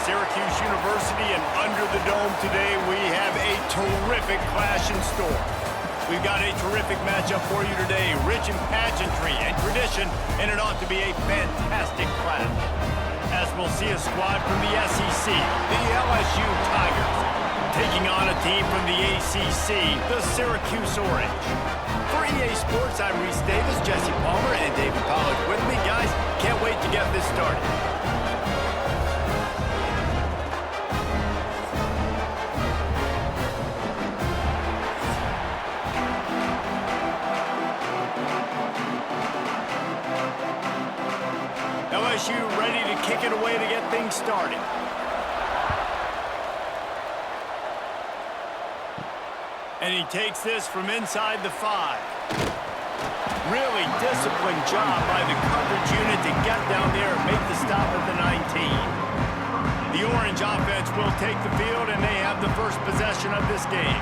Syracuse University, and under the dome today, we have a terrific clash in store. We've got a terrific matchup for you today, rich in pageantry and tradition, and it ought to be a fantastic clash. As we'll see a squad from the SEC, the LSU Tigers, taking on a team from the ACC, the Syracuse Orange. For EA Sports, I'm Reese Davis, Jesse Palmer, and David Pollack with me. Guys, can't wait to get this started. LSU ready to kick it away to get things started. And he takes this from inside the 5. Really disciplined job by the coverage unit to get down there and make the stop at the 19. The Orange offense will take the field, and they have the first possession of this game.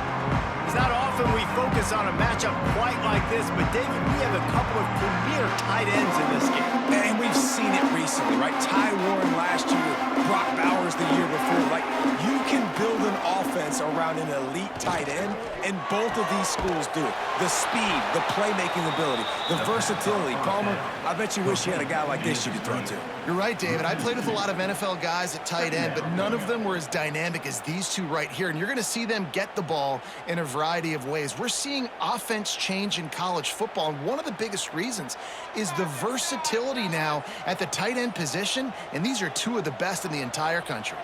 It's not often we focus on a matchup quite like this, but David, we have a couple of premier tight ends in this game. And we've seen it recently, right? Ty Warren last year, Brock Bowers the year before. Like, you can build an offense around an elite tight end, and both of these schools do it. The speed, the playmaking ability, the versatility. Palmer, I bet you wish you had a guy like this you could throw to. You're right, David. I played with a lot of NFL guys at tight end, but none of them were as dynamic as these two right here. And you're going to see them get the ball in a variety of ways. We're seeing offense change in college football, and one of the biggest reasons is the versatility now at the tight end position, and these are two of the best in the entire country.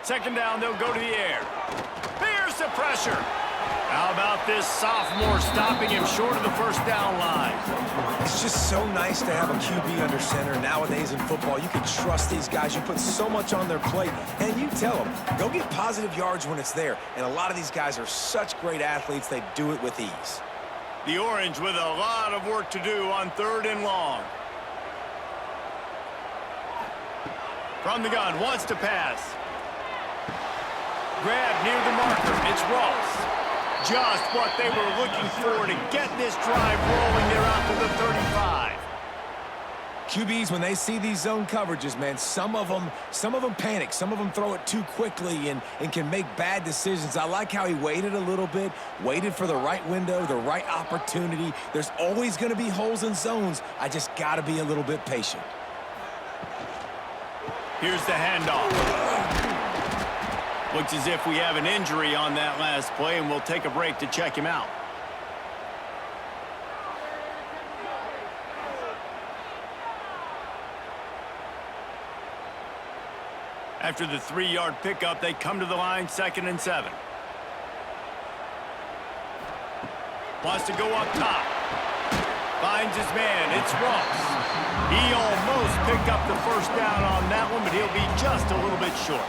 Second down, they'll go to the air. Here's the pressure. How about this sophomore stopping him short of the first down line? It's just so nice to have a QB under center. Nowadays in football, you can trust these guys. You put so much on their plate, and you tell them, go get positive yards when it's there. And a lot of these guys are such great athletes, they do it with ease. The Orange with a lot of work to do on 3rd and long. From the gun, wants to pass. Grab near the marker. It's Ross. Just what they were looking for to get this drive rolling. They're out to the 35. QBs, when they see these zone coverages, man, some of them panic. Some of them throw it too quickly and can make bad decisions. I like how he waited a little bit, waited for the right window, the right opportunity. There's always going to be holes in zones. I just got to be a little bit patient. Here's the handoff. Looks as if we have an injury on that last play, and we'll take a break to check him out. After the 3-yard pickup, they come to the line, 2nd and 7. Wants to go up top. Finds his man. It's Ross. He almost picked up the first down on that one, but he'll be just a little bit short.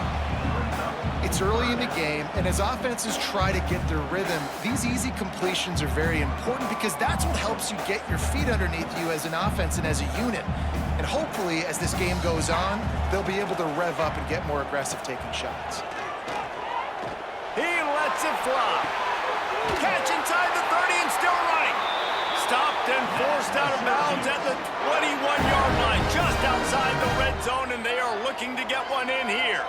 It's early in the game, and as offenses try to get their rhythm, these easy completions are very important because that's what helps you get your feet underneath you as an offense and as a unit. And hopefully, as this game goes on, they'll be able to rev up and get more aggressive taking shots. He lets it fly. Catch inside the 30 and still running. Stopped and forced out of bounds at the 21-yard line, just outside the red zone, and they are looking to get one in here.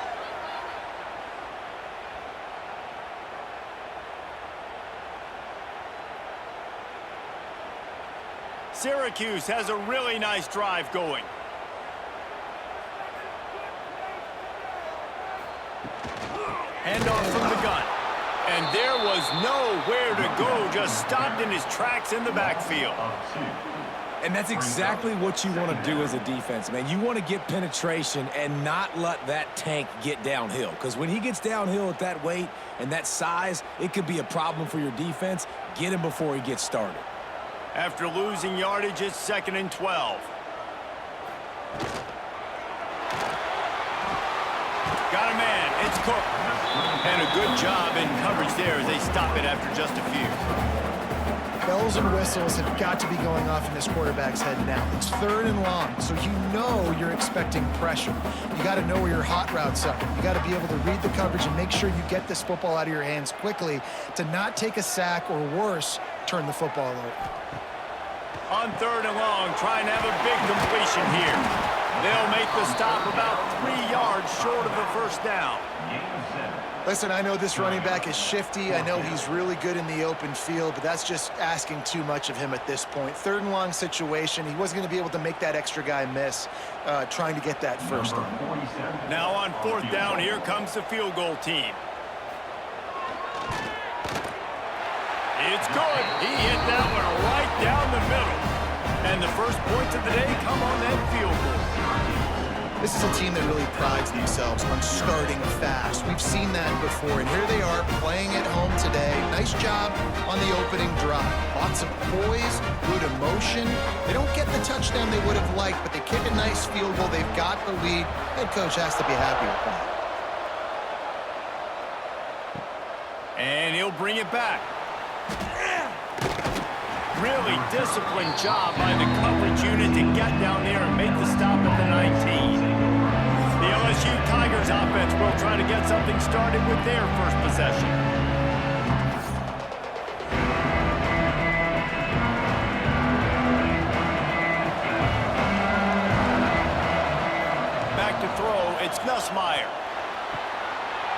Syracuse has a really nice drive going. Handoff from the gun. And there was nowhere to go, just stopped in his tracks in the backfield. And that's exactly what you want to do as a defense, man. You want to get penetration and not let that tank get downhill. Because when he gets downhill at that weight and that size, it could be a problem for your defense. Get him before he gets started. After losing yardage, it's 2nd and 12. Got a man. It's Cook. And a good job in coverage there as they stop it after just a few. Bells and whistles have got to be going off in this quarterback's head now. It's 3rd and long, so you know you're expecting pressure. You got to know where your hot routes are. You got to be able to read the coverage and make sure you get this football out of your hands quickly to not take a sack or worse, turn the football over. On 3rd and long, trying to have a big completion here. They'll make the stop about 3 yards short of the first down. Listen, I know this running back is shifty. I know he's really good in the open field, but that's just asking too much of him at this point. 3rd and long situation. He wasn't going to be able to make that extra guy miss trying to get that first down. Now on 4th down, here comes the field goal team. It's good. He hit that one right down the middle. And the first points of the day come on that field goal. This is a team that really prides themselves on starting fast. We've seen that before, and here they are playing at home today. Nice job on the opening drive. Lots of poise, good emotion. They don't get the touchdown they would have liked, but they kick a nice field goal. They've got the lead. Head coach has to be happy with that. And he'll bring it back. Really disciplined job by the coverage unit to get down there and make the stop at the 19. The LSU Tigers offense will try to get something started with their first possession. Back to throw, it's Nussmeier.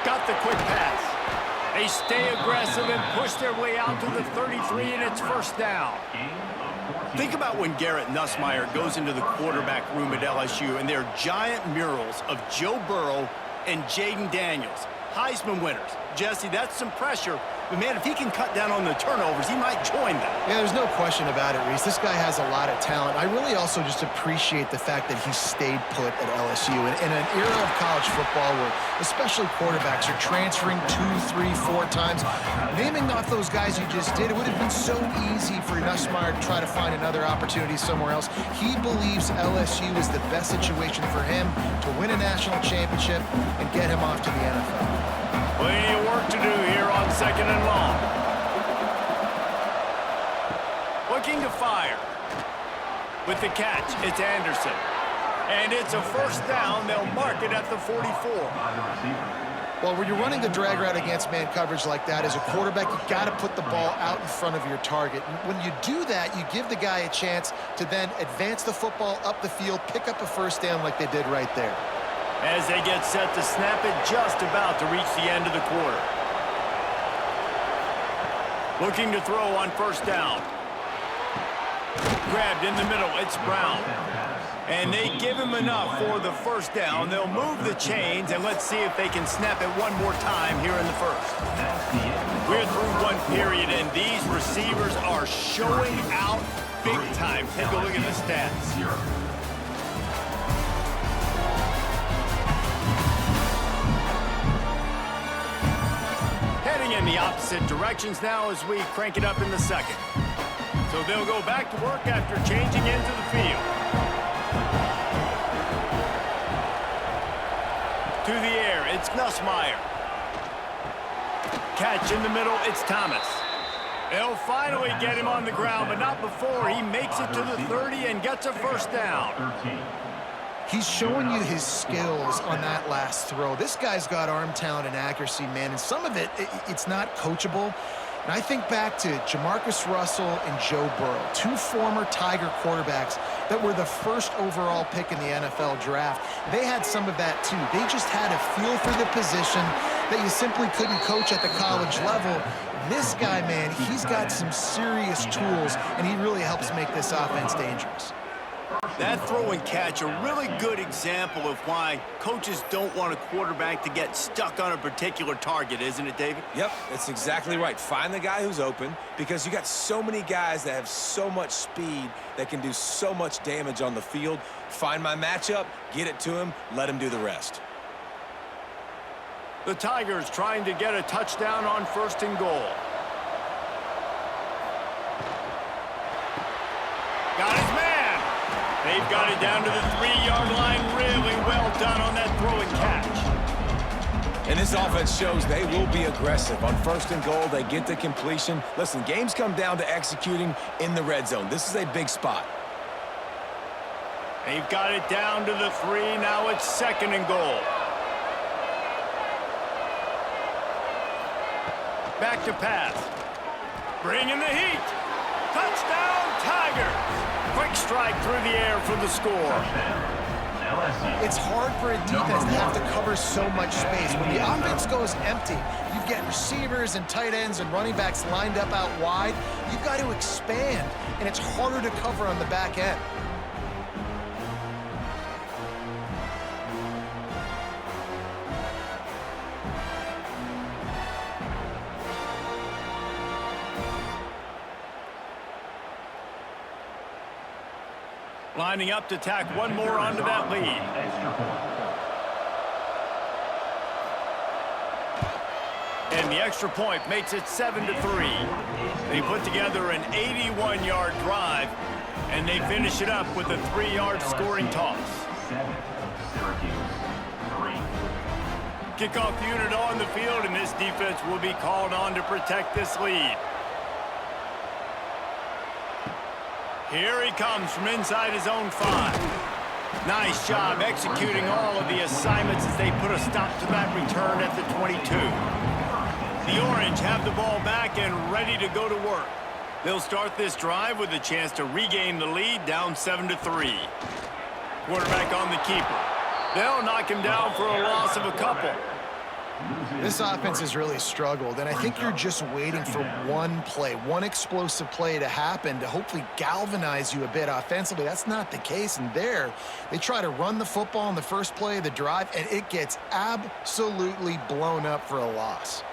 Got the quick pass. They stay aggressive and push their way out to the 33, and it's first down. Think about when Garrett Nussmeier goes into the quarterback room at LSU, and there are giant murals of Joe Burrow and Jaden Daniels, Heisman winners. Jesse, that's some pressure. But, man, if he can cut down on the turnovers, he might join them. Yeah, there's no question about it, Reese. This guy has a lot of talent. I really also just appreciate the fact that he stayed put at LSU. And in an era of college football where especially quarterbacks are transferring 2, 3, 4 times, naming off those guys you just did, it would have been so easy for Nussmeier to try to find another opportunity somewhere else. He believes LSU is the best situation for him to win a national championship and get him off to the NFL. Plenty of work to do here on 2nd and long. Looking to fire. With the catch, it's Anderson. And it's a first down. They'll mark it at the 44. Well, when you're running the drag route against man coverage like that, as a quarterback, you got to put the ball out in front of your target. And when you do that, you give the guy a chance to then advance the football up the field, pick up a first down like they did right there. As they get set to snap it, just about to reach the end of the quarter. Looking to throw on first down. Grabbed in the middle, it's Brown. And they give him enough for the first down. They'll move the chains, and let's see if they can snap it one more time here in the first. We're through one period, and these receivers are showing out big time. Take a look at the stats. In the opposite directions now as we crank it up in the second. So they'll go back to work after changing into the field. To the air, it's Nussmeier. Catch in the middle, it's Thomas. They'll finally get him on the ground, but not before he makes it to the 30 and gets a first down. He's showing you his skills on that last throw. This guy's got arm talent and accuracy, man, and some of it's not coachable. And I think back to Jamarcus Russell and Joe Burrow, 2 former Tiger quarterbacks that were the first overall pick in the NFL draft. They had some of that, too. They just had a feel for the position that you simply couldn't coach at the college level. This guy, man, he's got some serious tools, and he really helps make this offense dangerous. That throw and catch, a really good example of why coaches don't want a quarterback to get stuck on a particular target, isn't it, David? Yep, that's exactly right. Find the guy who's open, because you got so many guys that have so much speed that can do so much damage on the field. Find my matchup, get it to him, let him do the rest. The Tigers trying to get a touchdown on 1st and goal. Got his man. They've got it down to the 3-yard line. Really well done on that throw and catch. And this offense shows they will be aggressive. On 1st and goal, they get the completion. Listen, games come down to executing in the red zone. This is a big spot. They've got it down to the 3. Now it's 2nd and goal. Back to pass. Bringing the heat. Touchdown, Tigers. Quick strike through the air for the score. It's hard for a defense to have to cover so much space. When the offense goes empty, you get receivers and tight ends and running backs lined up out wide. You've got to expand, and it's harder to cover on the back end. Lining up to tack one more onto that lead. And the extra point makes it 7-3. They put together an 81-yard drive, and they finish it up with a 3-yard scoring toss. Kickoff unit on the field, and this defense will be called on to protect this lead. Here he comes from inside his own 5. Nice job executing all of the assignments as they put a stop to that return at the 22. The Orange have the ball back and ready to go to work. They'll start this drive with a chance to regain the lead, down 7-3. Quarterback on the keeper. They'll knock him down for a loss of a couple. This offense has really struggled, and I think you're just waiting for one play, one explosive play to happen to hopefully galvanize you a bit offensively. That's not the case, and there, they try to run the football in the first play of the drive, and it gets absolutely blown up for a loss.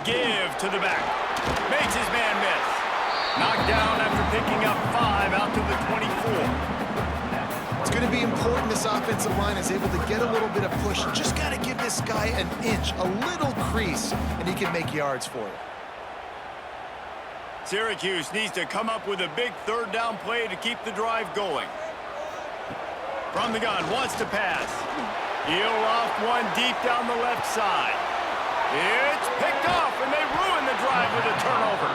Give to the back. Makes his man miss. Knocked down after picking up 5 out to the 24. It's going to be important this offensive line is able to get a little bit of push. Just got to give this guy an inch, a little crease, and he can make yards for you. Syracuse needs to come up with a big third down play to keep the drive going. From the gun, wants to pass. He'll off one deep down the left side. It's picked off, and they ruin the drive with a turnover.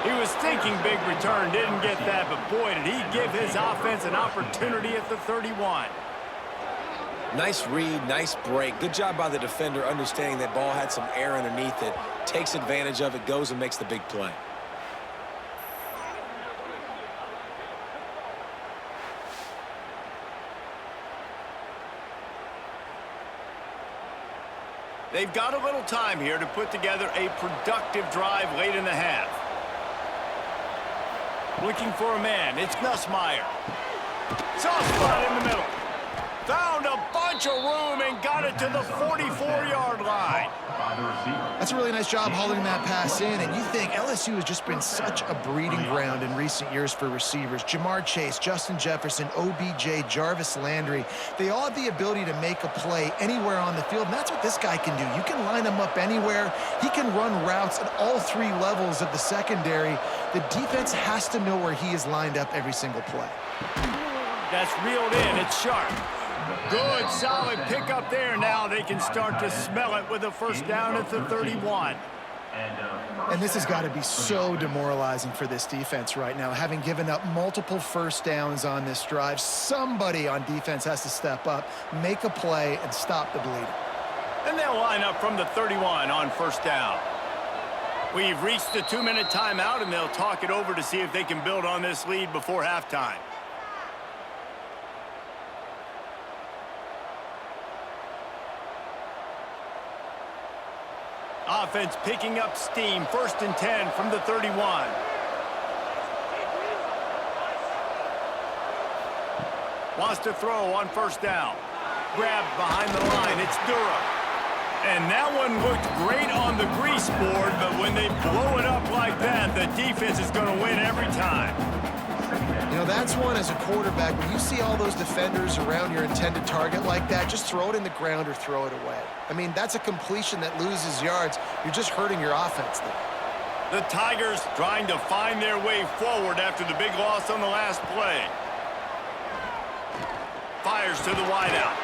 He was thinking big return, didn't get that, but boy, did he give his offense an opportunity at the 31. Nice read, nice break. Good job by the defender understanding that ball had some air underneath it, takes advantage of it, goes and makes the big play. They've got a little time here to put together a productive drive late in the half. Looking for a man, it's Nussmeier. Soft spot in the middle. Found a bunch of room and got it to the 44-yard line. That's a really nice job holding that pass in, and you think LSU has just been such a breeding ground in recent years for receivers. Jamar Chase, Justin Jefferson, OBJ, Jarvis Landry, they all have the ability to make a play anywhere on the field, and that's what this guy can do. You can line him up anywhere. He can run routes at all 3 levels of the secondary. The defense has to know where he is lined up every single play. That's reeled in. It's sharp. Good, solid pickup there. Now they can start to smell it with a first down at the 31. And this has got to be so demoralizing for this defense right now. Having given up multiple first downs on this drive, somebody on defense has to step up, make a play, and stop the bleeding. And they'll line up from the 31 on first down. We've reached the 2-minute timeout, and they'll talk it over to see if they can build on this lead before halftime. Offense picking up steam. 1st and 10 from the 31. Wants to throw on first down. Grabbed behind the line. It's Durham. And that one looked great on the grease board, but when they blow it up like that, the defense is going to win every time. You know, that's one as a quarterback. When you see all those defenders around your intended target like that, just throw it in the ground or throw it away. I mean, that's a completion that loses yards. You're just hurting your offense there. The Tigers trying to find their way forward after the big loss on the last play. Fires to the wideout.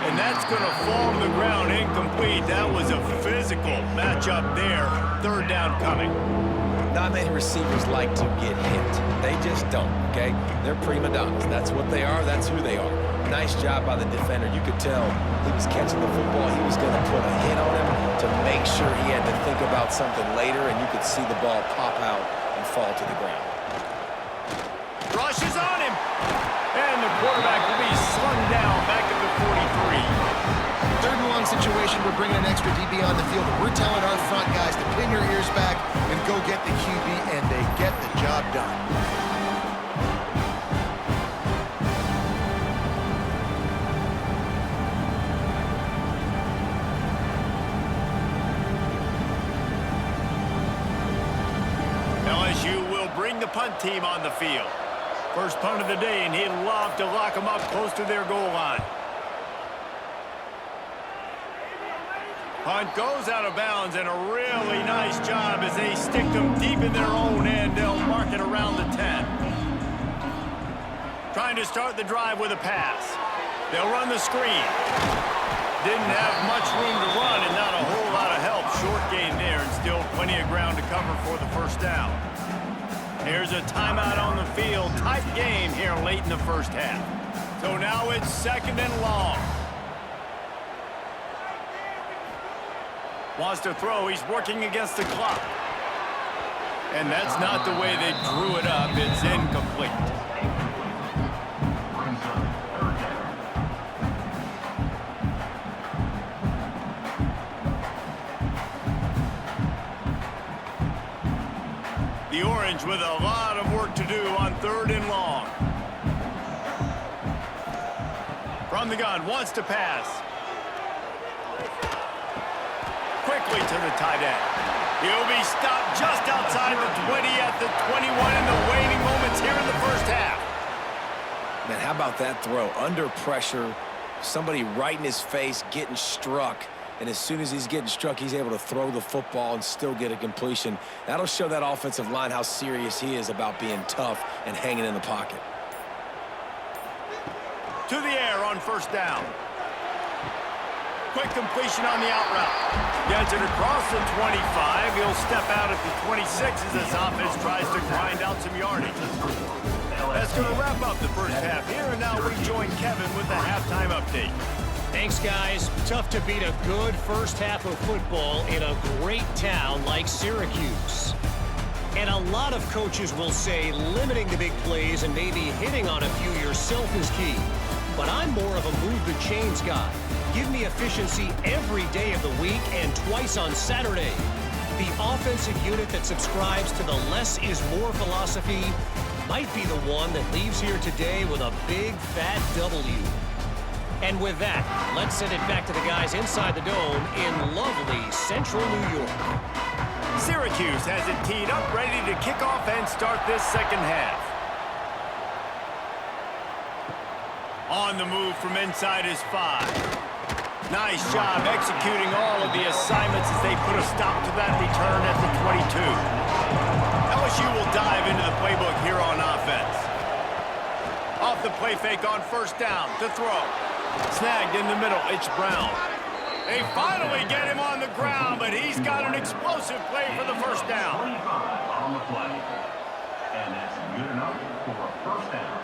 And that's going to fall to the ground incomplete. That was a physical matchup there. 3rd down coming. Not many receivers like to get hit. They just don't, okay? They're prima donnas. That's what they are. That's who they are. Nice job by the defender. You could tell he was catching the football. He was going to put a hit on him to make sure he had to think about something later, and you could see the ball pop out and fall to the ground. Rushes on him. situation, we're bringing an extra DB on the field. We're telling our front guys to pin your ears back and go get the QB, and they get the job done. LSU will bring the punt team on the field. First punt of the day, and he'd love to lock them up close to their goal line. Punt goes out of bounds, and a really nice job as they stick them deep in their own end. They'll mark it around the 10. Trying to start the drive with a pass. They'll run the screen. Didn't have much room to run and not a whole lot of help. Short gain there and still plenty of ground to cover for the first down. Here's a timeout on the field. Tight game here late in the first half. So now it's 2nd and long. Wants to throw. He's working against the clock. And that's not the way they drew it up. It's incomplete. The Orange with a lot of work to do on 3rd and long. From the gun, wants to pass. Quickly to the tight end. He'll be stopped just outside the 20 at the 21 in the waning moments here in the first half. Man, how about that throw? Under pressure, somebody right in his face getting struck. And as soon as he's getting struck, he's able to throw the football and still get a completion. That'll show that offensive line how serious he is about being tough and hanging in the pocket. To the air on 1st down. Quick completion on the out route. Gets it across the 25. He'll step out at the 26 as this offense tries to grind out some yardage. That's going to wrap up the first half here, and now we join Kevin with the halftime update. Thanks, guys. Tough to beat a good first half of football in a great town like Syracuse. And a lot of coaches will say limiting the big plays and maybe hitting on a few yourself is key. But I'm more of a move the chains guy. Give me efficiency every day of the week and twice on Saturday. The offensive unit that subscribes to the less is more philosophy might be the one that leaves here today with a big fat W. And with that, let's send it back to the guys inside the dome in lovely central New York. Syracuse has it teed up, ready to kick off and start this second half. On the move from inside his 5. Nice job executing all of the assignments as they put a stop to that return at the 22. LSU will dive into the playbook here on offense. Off the play fake on 1st down to throw. Snagged in the middle, it's Brown. They finally get him on the ground, but he's got an explosive play for the 1st down. 25 on the play. And that's good enough for a 1st down.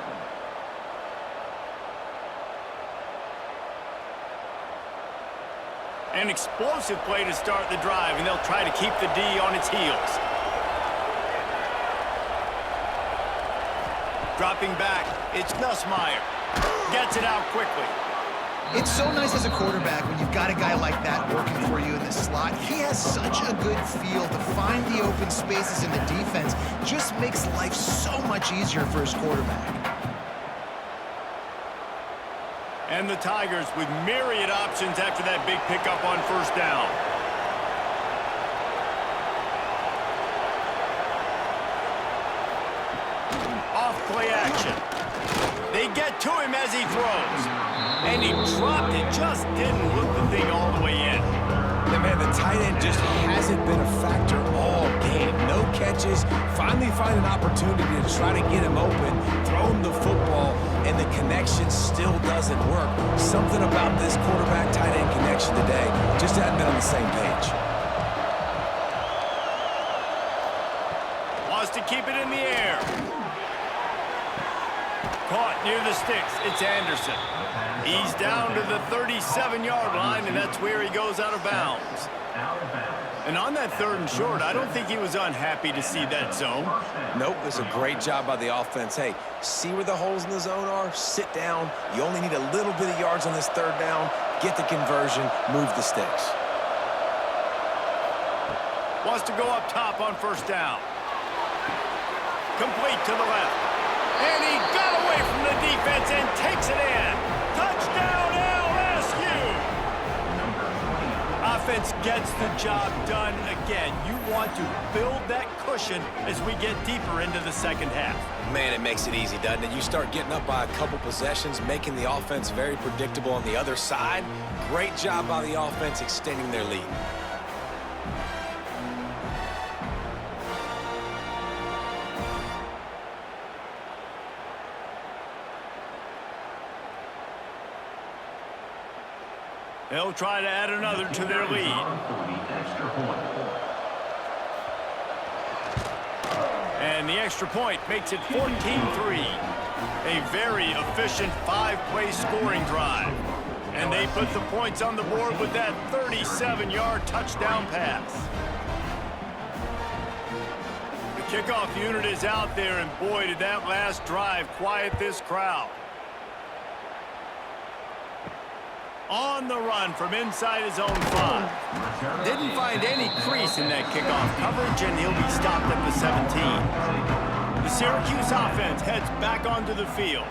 An explosive play to start the drive, and they'll try to keep the D on its heels. Dropping back, it's Nussmeier. Gets it out quickly. It's so nice as a quarterback when you've got a guy like that working for you in the slot. He has such a good feel to find the open spaces in the defense. Just makes life so much easier for his quarterback. And the Tigers with myriad options after that big pickup on 1st down. Off play action. They get to him as he throws. And he dropped it, just didn't loop the thing all the way in. Yeah, man, the tight end just hasn't been a factor all game. No catches, finally find an opportunity to try to get him open, throw him the football, and the connection still doesn't work. Something about this quarterback-tight end connection today just hasn't been on the same page. Wants to keep it in the air. Caught near the sticks. It's Anderson. He's down to the 37-yard line, and that's where he goes out of bounds. And on that 3rd and short, I don't think he was unhappy to see that zone. Nope, it's a great job by the offense. Hey, see where the holes in the zone are? Sit down. You only need a little bit of yards on this 3rd down. get the conversion, move the sticks. Wants to go up top on first down. Complete to the left. And he got away from the defense and takes it in. Touchdown, LSU! Offense gets the job done again. You want to build that cushion as we get deeper into the second half. Man, it makes it easy, doesn't it? You start getting up by a couple possessions, making the offense very predictable on the other side. Great job by the offense extending their lead. They'll try to add another to their lead. And the extra point makes it 14-3. A very efficient 5-play scoring drive. And they put the points on the board with that 37-yard touchdown pass. The kickoff unit is out there, and boy, did that last drive quiet this crowd. On the run from inside his own 5. Didn't find any crease in that kickoff coverage, and he'll be stopped at the 17. The Syracuse offense heads back onto the field.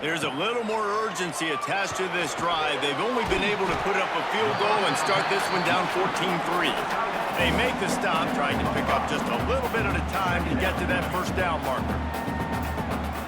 There's a little more urgency attached to this drive. They've only been able to put up a field goal and start this one down 14-3. They make the stop, trying to pick up just a little bit at a time to get to that first down marker.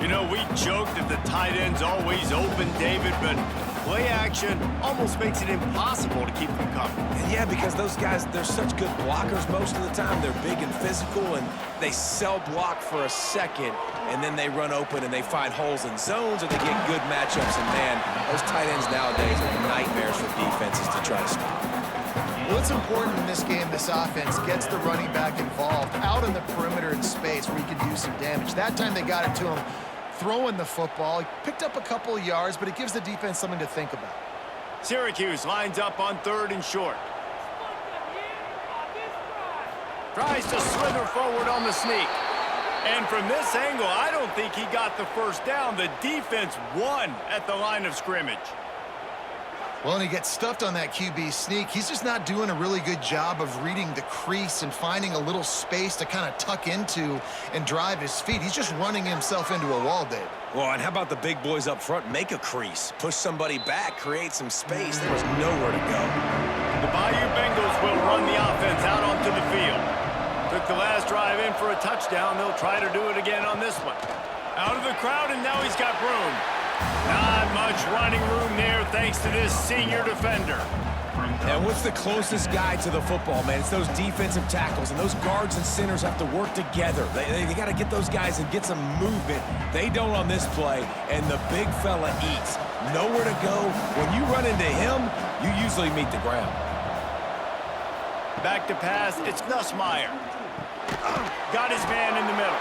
You know, we joke that the tight end's always open, David, but play action almost makes it impossible to keep them covered. And yeah, because those guys, they're such good blockers most of the time. They're big and physical, and they sell block for a second, and then they run open and they find holes in zones, or they get good matchups. And man, those tight ends nowadays are nightmares for defenses to try to stop. What's important in this game, this offense gets the running back involved out in the perimeter in space where he can do some damage. That time they got it to him throwing the football. He picked up a couple of yards, but it gives the defense something to think about. Syracuse lines up on 3rd and short. Tries to slither forward on the sneak. And from this angle, I don't think he got the first down. The defense won at the line of scrimmage. Well, and he gets stuffed on that QB sneak. He's just not doing a really good job of reading the crease and finding a little space to kind of tuck into and drive his feet. He's just running himself into a wall, Dave. Well, and how about the big boys up front? Make a crease, push somebody back, create some space. There was nowhere to go. The Bayou Bengals will run the offense out onto the field. Took the last drive in for a touchdown. They'll try to do it again on this one. Out of the crowd, and now he's got room. Not much running room there thanks to this senior defender. And what's the closest guy to the football, man? It's those defensive tackles, and those guards and centers have to work together. They got to get those guys and get some movement. They don't on this play, and the big fella eats. Nowhere to go. When you run into him, you usually meet the ground. Back to pass, it's Nussmeier. Got his man in the middle.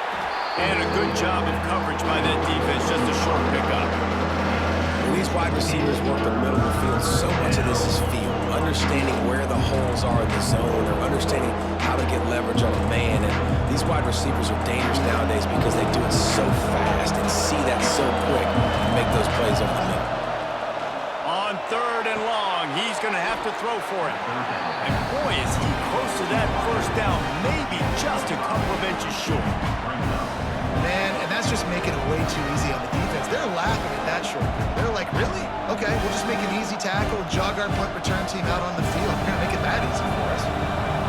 And a good job of coverage by that defense, just a short pickup. When these wide receivers work the middle of the field, so much of this is feel. Understanding where the holes are in the zone, or understanding how to get leverage on a man. And these wide receivers are dangerous nowadays because they do it so fast and see that so quick and make those plays over the middle. On 3rd and long, he's going to have to throw for it. And boy, is he close to that first down, maybe just a couple of inches short. Man, and that's just making it way too easy on the defense. They're laughing at that short. They're like, really? Okay, we'll just make an easy tackle, jog our punt return team out on the field. We're going to make it that easy for us.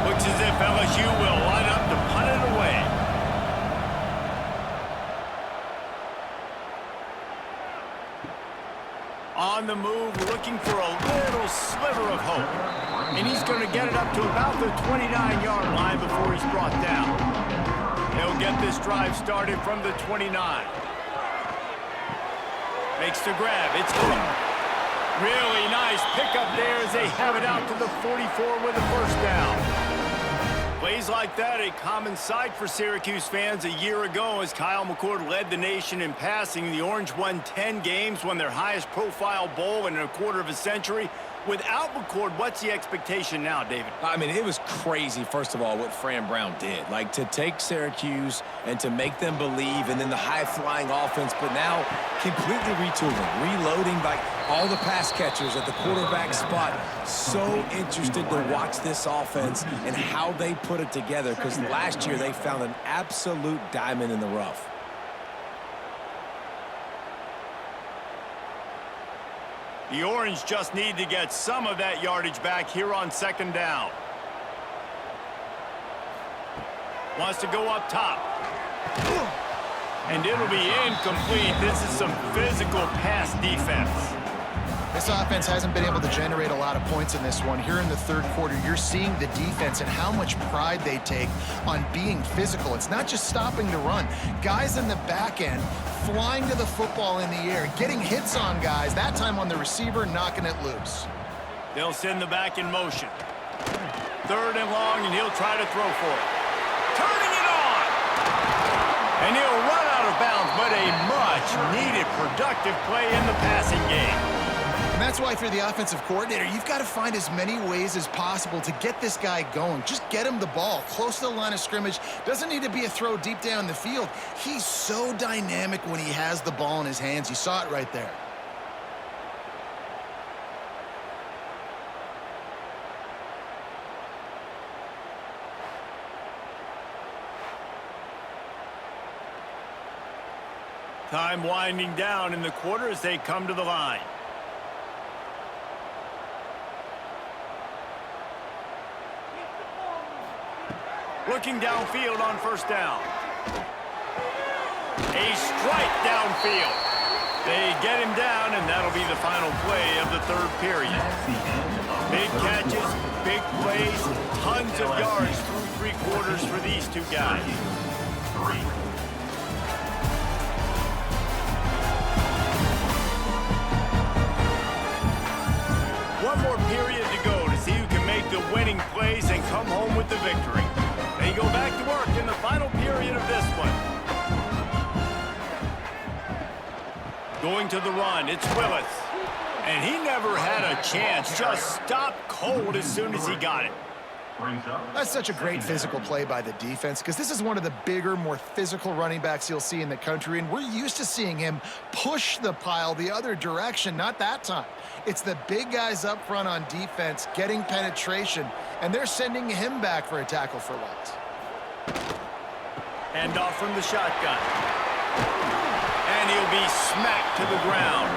Looks as if LSU will line up to punt it away. On the move, looking for a little sliver of hope. And he's going to get it up to about the 29-yard line before he's brought down. He'll get this drive started from the 29. Makes the grab. It's good. Really nice pickup there as they have it out to the 44 with a first down. Plays like that, a common sight for Syracuse fans a year ago as Kyle McCord led the nation in passing. The Orange won 10 games, won their highest profile bowl in a quarter of a century. Without McCord, what's the expectation now, David? I mean, it was crazy, first of all, what Fran Brown did. Like, to take Syracuse and to make them believe, and then the high-flying offense, but now completely retooling, reloading, like all the pass catchers at the quarterback spot. So interested to watch this offense and how they put it together, because last year they found an absolute diamond in the rough. The Orange just need to get some of that yardage back here on second down. Wants to go up top. And it'll be incomplete. This is some physical pass defense. This offense hasn't been able to generate a lot of points in this one. Here in the third quarter, you're seeing the defense and how much pride they take on being physical. It's not just stopping the run. Guys in the back end flying to the football in the air, getting hits on guys, that time on the receiver, knocking it loose. They'll send the back in motion. Third and long, and he'll try to throw for it. Turning it on! And he'll run out of bounds, but a much-needed productive play in the passing game. And that's why, if you're the offensive coordinator, you've got to find as many ways as possible to get this guy going. Just get him the ball close to the line of scrimmage. Doesn't need to be a throw deep down the field. He's so dynamic when he has the ball in his hands. You saw it right there. Time winding down in the quarter as they come to the line. Looking downfield on first down. A strike downfield. They get him down, and that'll be the final play of the third period. Big catches, big plays, tons of yards through three quarters for these two guys. One more period to go to see who can make the winning plays and come home with the victory. They go back to work in the final period of this one. Going to the run, it's Willis. And he never had a chance, just stopped cold as soon as he got it. That's such a great physical play by the defense, because this is one of the bigger, more physical running backs you'll see in the country, and we're used to seeing him push the pile the other direction. Not that time. It's the big guys up front on defense getting penetration, and they're sending him back for a tackle for loss. Hand off from the shotgun. And he'll be smacked to the ground.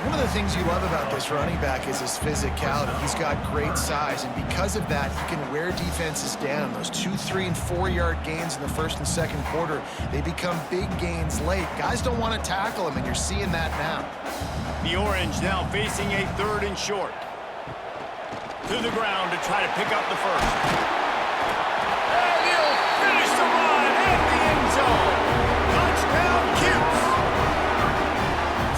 One of the things you love about this running back is his physicality. He's got great size, and because of that, he can wear defenses down. Those 2-, 3-, and 4-yard gains in the first and second quarter, they become big gains late. Guys don't want to tackle him, and you're seeing that now. The Orange now facing a third and short. To the ground to try to pick up the first. And he'll finish the run at the end zone. Touchdown, Cuse.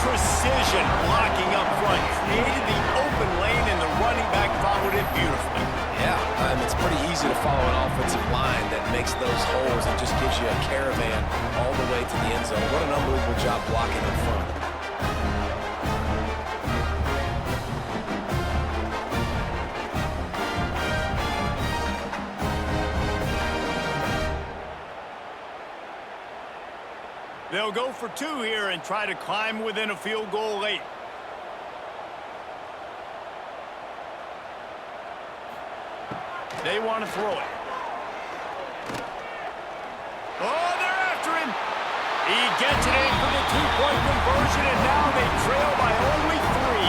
Precision blocking up front. Created the open lane, and the running back followed it beautifully. Yeah, it's pretty easy to follow an offensive line that makes those holes and just gives you a caravan all the way to the end zone. What an unbelievable job blocking up front. They'll go for two here and try to climb within a field goal late. They want to throw it. Oh, they're after him. He gets it in for the two-point conversion, and now they trail by only 3.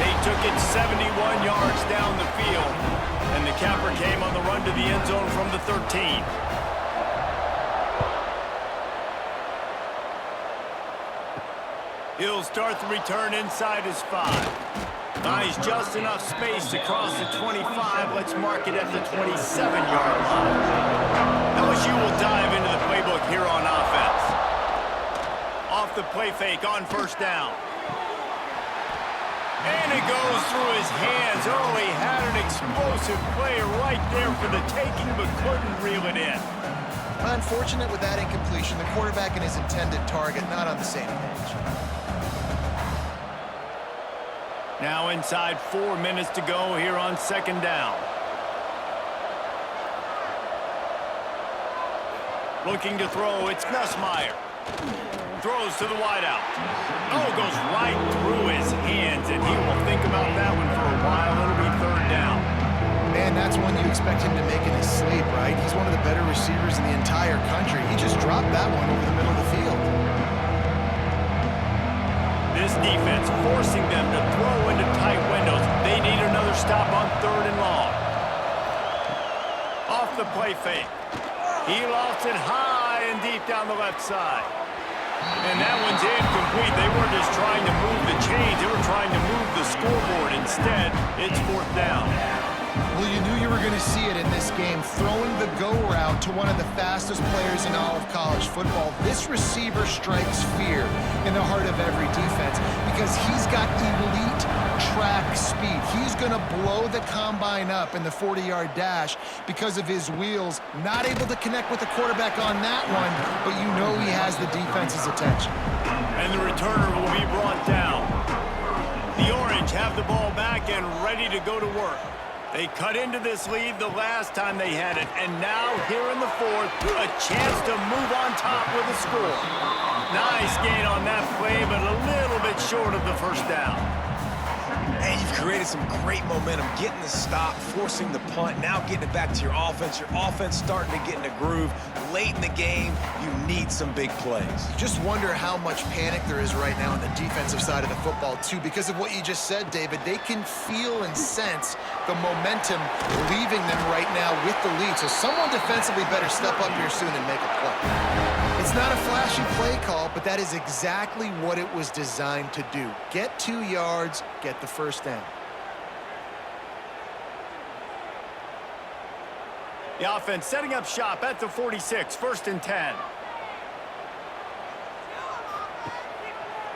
They took it 71 yards down the field, and the capper came on the run to the end zone from the 13. He'll start the return inside his 5. Nice, just enough space to cross the 25. Let's mark it at the 27-yard line. LSU will dive into the playbook here on offense. Off the play fake on first down. And it goes through his hands. Oh, he had an explosive play right there for the taking, but couldn't reel it in. Unfortunate with that incompletion. The quarterback and his intended target not on the same page. Now inside 4 minutes to go here on second down. Looking to throw, it's Nussmeier. Throws to the wideout. Oh, goes right through his hands, and he will think about that one for a while. It'll be third down. Man, that's one you expect him to make in his sleep, right? He's one of the better receivers in the entire country. He just dropped that one over the middle of the field. This defense forcing them to throw into tight windows. They need another stop on third and long. Off the play fake. He lofts it high and deep down the left side. And that one's incomplete. They weren't just trying to move the chains. They were trying to move the scoreboard. Instead, it's fourth down. Well, you knew you were going to see it in this game, throwing the go route to one of the fastest players in all of college football. This receiver strikes fear in the heart of every defense because he's got elite track speed. He's going to blow the combine up in the 40-yard dash because of his wheels. Not able to connect with the quarterback on that one, but you know he has the defense's attention. And the returner will be brought down. The Orange have the ball back and ready to go to work. They cut into this lead the last time they had it, and now here in the fourth, a chance to move on top with a score. Nice gain on that play, but a little bit short of the first down. And you've created some great momentum, getting the stop, forcing the punt, now getting it back to your offense. Your offense starting to get in a groove. Late in the game, you need some big plays. Just wonder how much panic there is right now on the defensive side of the football, too. Because of what you just said, David, they can feel and sense the momentum leaving them right now with the lead. So someone defensively better step up here soon and make a play. It's not a flashy play call, but that is exactly what it was designed to do. Get 2 yards, get the first down. The offense setting up shop at the 46, first and 10.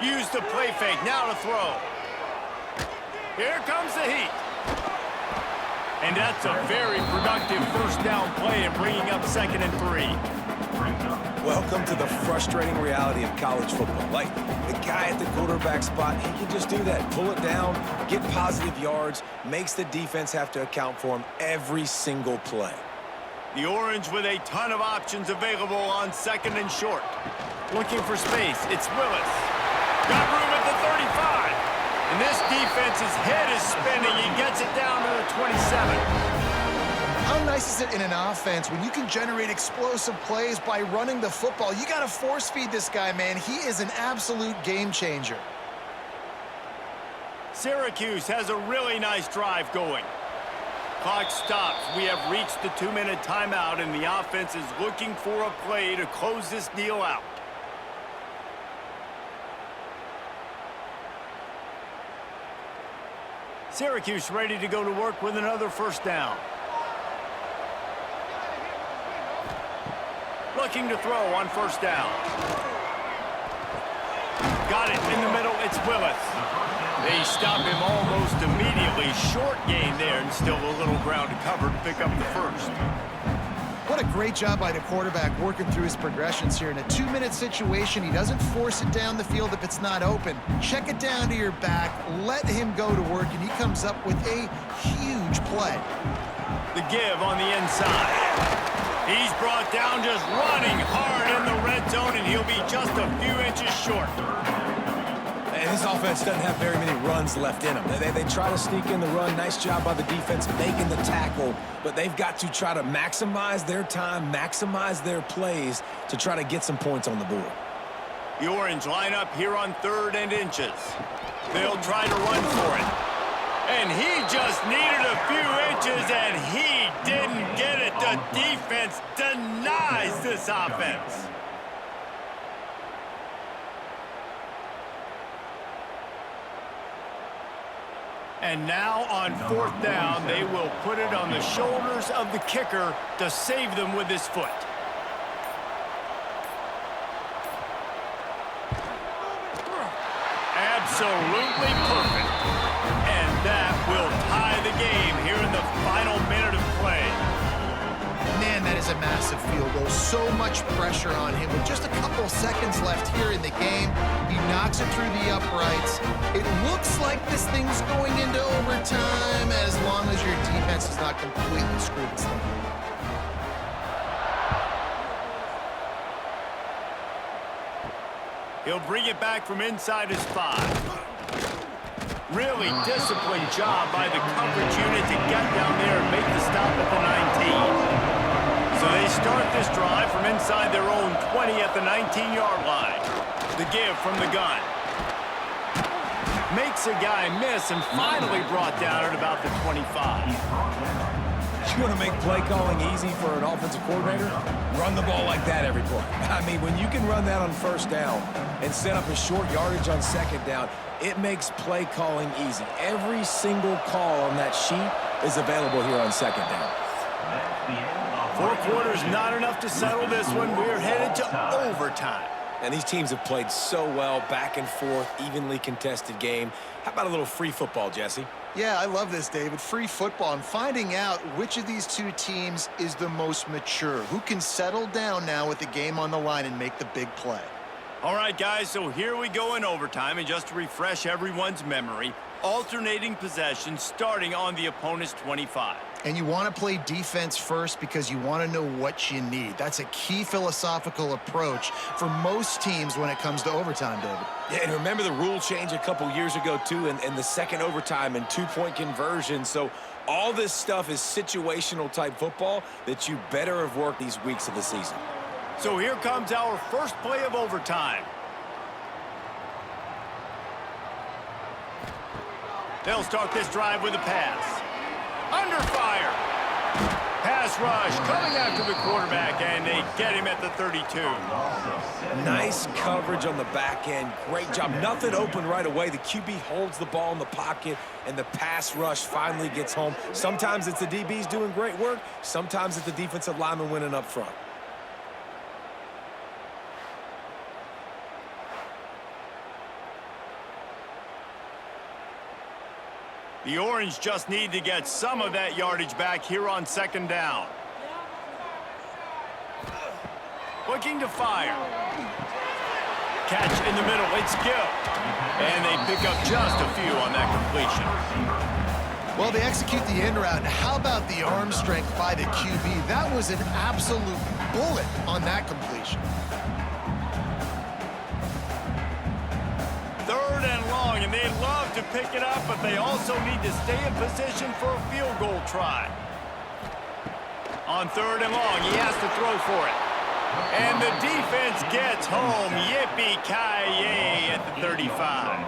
Use the play fake, now to throw. Here comes the heat. And that's a very productive first down play and bringing up second and 3. Welcome to the frustrating reality of college football. Like, the guy at the quarterback spot, he can just do that. Pull it down, get positive yards, makes the defense have to account for him every single play. The Orange with a ton of options available on second and short. Looking for space, it's Willis. Got room at the 35. And this defense's head is spinning. He gets it down to the 27. How nice is it in an offense when you can generate explosive plays by running the football? You got to force feed this guy, man. He is an absolute game changer. Syracuse has a really nice drive going. Clock stops. We have reached the 2-minute timeout, and the offense is looking for a play to close this deal out. Syracuse ready to go to work with another first down. Looking to throw on first down. Got it in the middle. It's Willis. They stop him almost immediately. Short gain there, and still a little ground to cover to pick up the first. What a great job by the quarterback working through his progressions here. In a 2-minute situation, he doesn't force it down the field if it's not open. Check it down to your back, let him go to work, and he comes up with a huge play. The give on the inside. He's brought down just running hard in the red zone, and he'll be just a few inches short. And this offense doesn't have very many runs left in them. They try to sneak in the run. Nice job by the defense making the tackle, but they've got to try to maximize their time, maximize their plays to try to get some points on the board. The Orange line up here on 3rd and inches. They'll try to run for it. And he just needed a few inches, and he didn't get it. The defense denies this offense. And now on 4th down, they will put it on the shoulders of the kicker to save them with his foot. Absolutely perfect. And that will tie the game here in the final minute of play. Man, that is a massive field goal. so much pressure on him. With just a couple seconds left here in the game, he knocks it through the uprights. It looks like this thing's going into overtime as long as your defense is not completely screwed this thing. He'll bring it back from inside his 5. Really disciplined job by the coverage unit to get down there and make the stop at the 19. So they start this drive from inside their own 20 at the 19-yard line. The give from the gun. Makes a guy miss and finally brought down at about the 25. You want to make play calling easy for an offensive coordinator? Run the ball like that every play. I mean, when you can run that on first down and set up a short yardage on second down, it makes play calling easy. Every single call on that sheet is available here on second down. 4 quarters not enough to settle this one. We're headed to overtime. And these teams have played so well, back and forth, evenly contested game. How about a little free football, Jesse? Yeah, I love this, David. Free football and finding out which of these two teams is the most mature. Who can settle down now with the game on the line and make the big play? All right, guys, so here we go in overtime. And just to refresh everyone's memory, alternating possession starting on the opponent's 25. And you want to play defense first because you want to know what you need. That's a key philosophical approach for most teams when it comes to overtime, David. Yeah, and remember the rule change a couple years ago, too, and the second overtime and two-point conversion. So all this stuff is situational type football that you better have worked these weeks of the season. So here comes our first play of overtime. They'll start this drive with a pass. Under fire. Pass rush coming after the quarterback, and they get him at the 32. Nice coverage on the back end. Great job. Nothing open right away. The QB holds the ball in the pocket, and the pass rush finally gets home. Sometimes it's the DBs doing great work. Sometimes it's the defensive lineman winning up front. The Orange just need to get some of that yardage back here on second down. Looking to fire. Catch in the middle, it's good. And they pick up just a few on that completion. Well, they execute the end route. How about the arm strength by the QB? That was an absolute bullet on that completion. 3rd and long, and they love to pick it up, but they also need to stay in position for a field goal try. On 3rd and long, he has to throw for it. And the defense gets home. Yippee-ki-yay at the 35.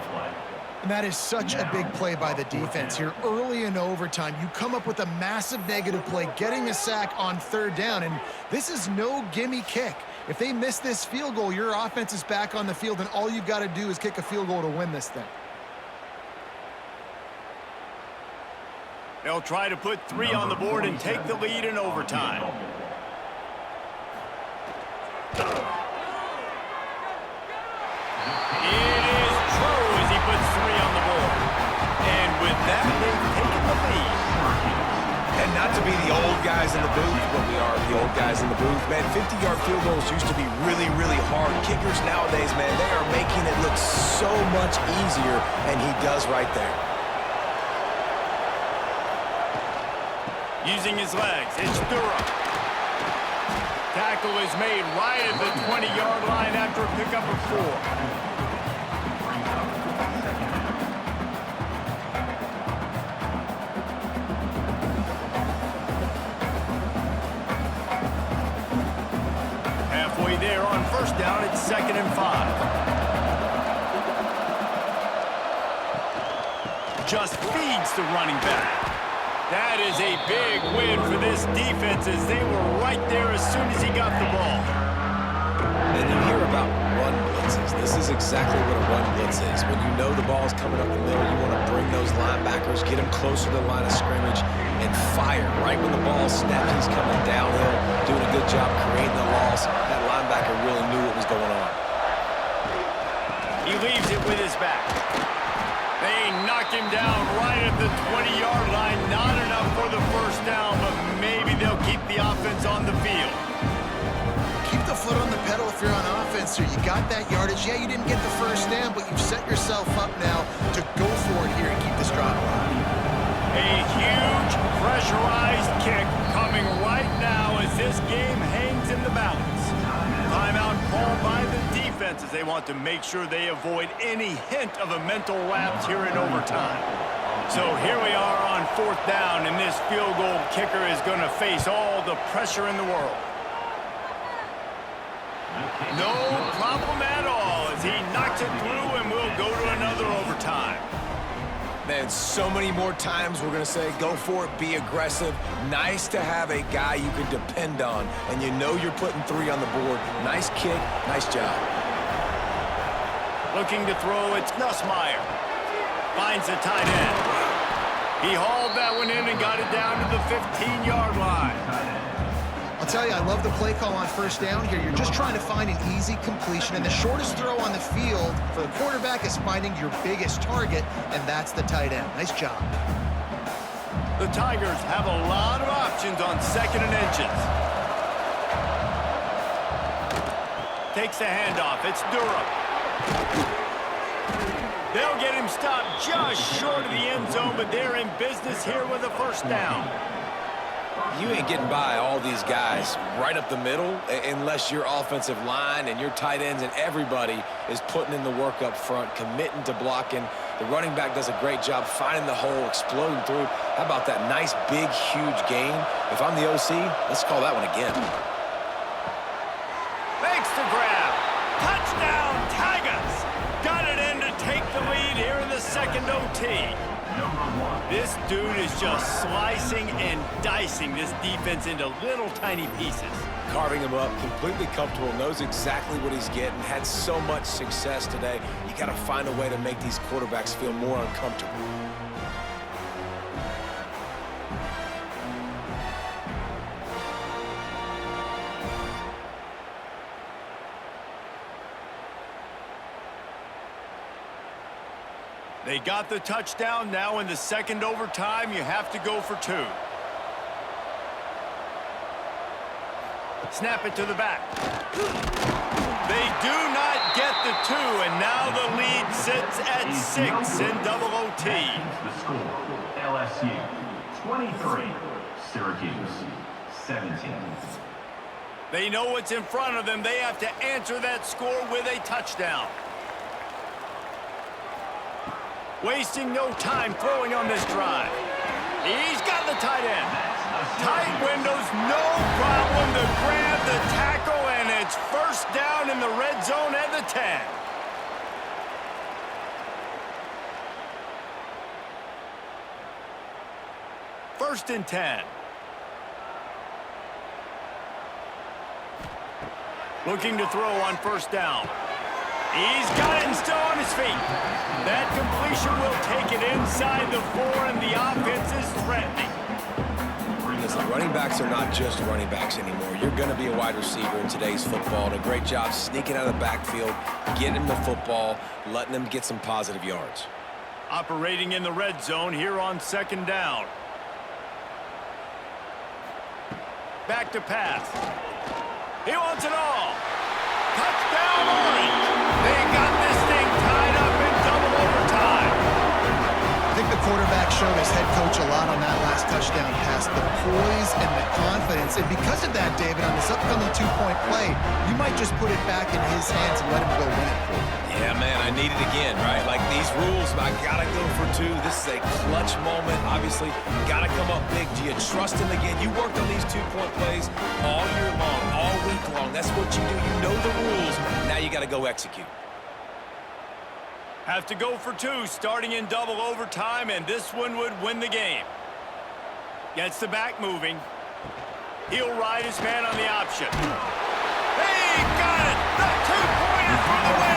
And that is such a big play by the defense here. Early in overtime, you come up with a massive negative play, getting a sack on 3rd down, and this is no gimme kick. If they miss this field goal, your offense is back on the field, and all you've got to do is kick a field goal to win this thing. They'll try to put 3 on the board and take the lead in overtime. It is true as he puts 3 on the board. And with that, they've taken the lead. And not to be the old guys in the booth, but we are the old guys in the booth. Man, 50-yard field goals used to be really, really hard. Kickers nowadays, man, they are making it look so much easier, and he does right there. Using his legs, it's Durham. Tackle is made right at the 20-yard line after a pickup of 4. There on 1st down, it's 2nd and 5. Just feeds the running back. That is a big win for this defense as they were right there as soon as he got the ball. And you hear about run blitzes. This is exactly what a run blitz is. When you know the ball's coming up the middle, you want to bring those linebackers, get them closer to the line of scrimmage, and fire. Right when the ball snaps, he's coming downhill, doing a good job creating the loss. That linebacker really knew what was going on. He leaves it with his back. They knock him down right at the 20-yard line. Not enough for the 1st down, but maybe they'll keep the offense on the field. advantage. Yeah, you didn't get the first down, but you've set yourself up now to go for it here and keep this drive alive. A huge pressurized kick coming right now as this game hangs in the balance. Timeout called by the defense as they want to make sure they avoid any hint of a mental lapse here in overtime. So here we are on 4th down, and this field goal kicker is going to face all the pressure in the world. No problem at all as he knocks it through, and we'll go to another overtime. Man, so many more times we're going to say, go for it, be aggressive. Nice to have a guy you can depend on, and you know you're putting 3 on the board. Nice kick, nice job. Looking to throw, it's Nussmeier. Finds the tight end. He hauled that one in and got it down to the 15-yard line. I'll tell you, I love the play call on 1st down here. You're just trying to find an easy completion, and the shortest throw on the field for the quarterback is finding your biggest target, and that's the tight end. Nice job. The Tigers have a lot of options on 2nd and inches. Takes the handoff. It's Durham. They'll get him stopped just short of the end zone, but they're in business here with a 1st down. You ain't getting by all these guys right up the middle unless your offensive line and your tight ends and everybody is putting in the work up front, committing to blocking. The running back does a great job finding the hole, exploding through. How about that nice, big, huge gain? If I'm the OC, let's call that one again. Makes the grab. Touchdown, Tigers. Got it in to take the lead here in the 2nd OT. This dude is just slicing and dicing this defense into little tiny pieces. Carving him up, completely comfortable, knows exactly what he's getting, had so much success today. You got to find a way to make these quarterbacks feel more uncomfortable. They got the touchdown. Now in the 2nd overtime, you have to go for 2. Snap it to the back. They do not get the 2, and now the lead sits at 6 in double OT. The score, LSU 23, Syracuse 17. They know what's in front of them. They have to answer that score with a touchdown. Wasting no time throwing on this drive. He's got the tight end. Tight windows, no problem to grab the tackle, and it's 1st down in the red zone at the 10. First and 10. Looking to throw on 1st down. He's got it and still on his feet. That completion will take it inside the 4, and the offense is threatening. Listen, running backs are not just running backs anymore. You're going to be a wide receiver in today's football. And a great job sneaking out of the backfield, getting him the football, letting him get some positive yards. Operating in the red zone here on 2nd down. Back to pass. He wants it all. Touchdown, Orange. They got this thing tied up in double overtime. I think the quarterback showed his head coach a lot on that last touchdown pass, the poise and the confidence. And because of that, David, on this upcoming 2-point play, you might just put it back in his hands and let him go win it for you. Yeah, man, I need it again, right? Like these rules, I got to go for 2. This is a clutch moment. Obviously, got to come up big. Do you trust him again? You worked on these 2-point plays all year long, all week long. That's what you do. You know the rules. Now you got to go execute. Have to go for 2 starting in double overtime, and this one would win the game. Gets the back moving. He'll ride his man on the option. He got it! The 2-pointer for the win!